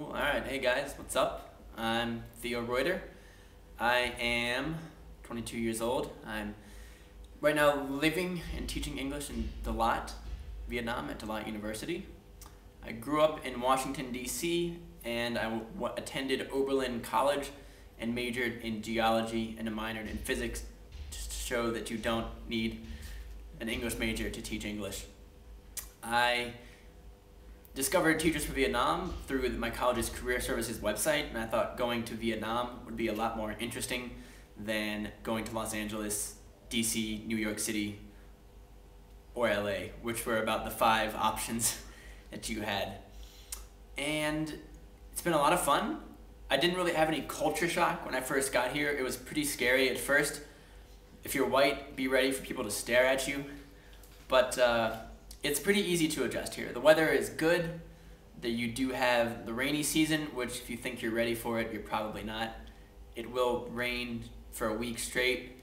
Cool. All right. Hey guys, what's up? I'm Theo Reuter. I am 22 years old. I'm right now living and teaching English in Lat, Vietnam at Lat University. I grew up in Washington, D.C. and I attended Oberlin College and majored in geology and minored in physics just to show that you don't need an English major to teach English. I discovered Teachers for Vietnam through my college's career services website, and I thought going to Vietnam would be a lot more interesting than going to Los Angeles, DC, New York City, or LA, which were about the 5 options that you had. And it's been a lot of fun. I didn't really have any culture shock when I first got here. It was pretty scary at first. If you're white, be ready for people to stare at you. But it's pretty easy to adjust here. The weather is good. You do have the rainy season, which if you think you're ready for it, you're probably not. It will rain for a week straight.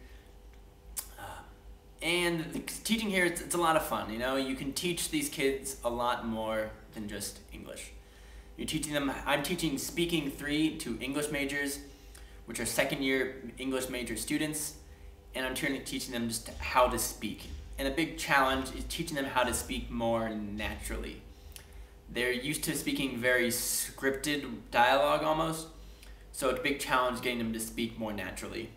And the teaching here, it's a lot of fun. You know, you can teach these kids a lot more than just English. You're teaching them, I'm teaching Speaking 3 to English majors, which are second-year English major students, and I'm teaching them just how to speak. And a big challenge is teaching them how to speak more naturally. They're used to speaking very scripted dialogue almost, so it's a big challenge getting them to speak more naturally.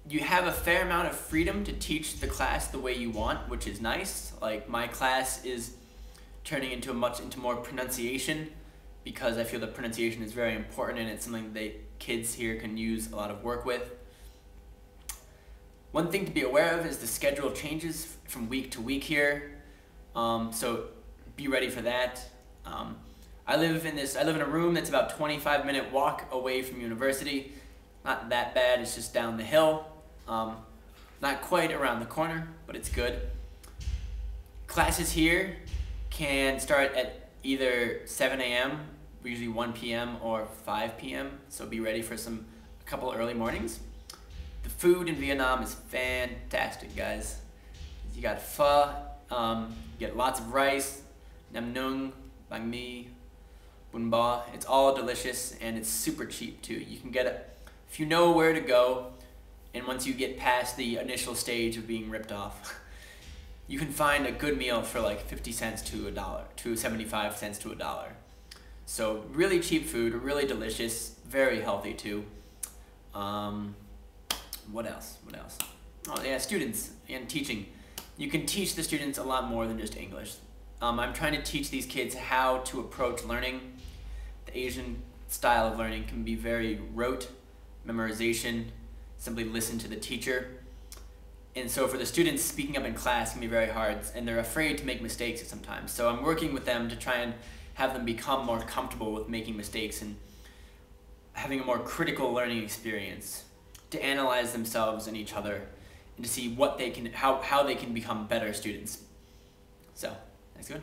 You have a fair amount of freedom to teach the class the way you want, which is nice. Like my class is turning into more pronunciation because I feel that pronunciation is very important and it's something that kids here can use a lot of work with. One thing to be aware of is the schedule changes from week to week here, so be ready for that. I live in a room that's about 25-minute walk away from university. Not that bad, it's just down the hill. Not quite around the corner, but it's good. Classes here can start at either 7 a.m., usually 1 p.m. or 5 p.m., so be ready for a couple early mornings. The food in Vietnam is fantastic, guys. You got pho, you get lots of rice, nam nung, banh mi, bún bò. It's all delicious and it's super cheap too. You can get it if you know where to go, and once you get past the initial stage of being ripped off, you can find a good meal for like 50 cents to $1, to 75 cents to $1. So really cheap food, really delicious, very healthy too. What else? Oh yeah, students and teaching. You can teach the students a lot more than just English. I'm trying to teach these kids how to approach learning. The Asian style of learning can be very rote, memorization, simply listen to the teacher. And so for the students, speaking up in class can be very hard, and they're afraid to make mistakes sometimes. So I'm working with them to try and have them become more comfortable with making mistakes and having a more critical learning experience, to analyze themselves and each other and to see what they can, how they can become better students. So, that's good.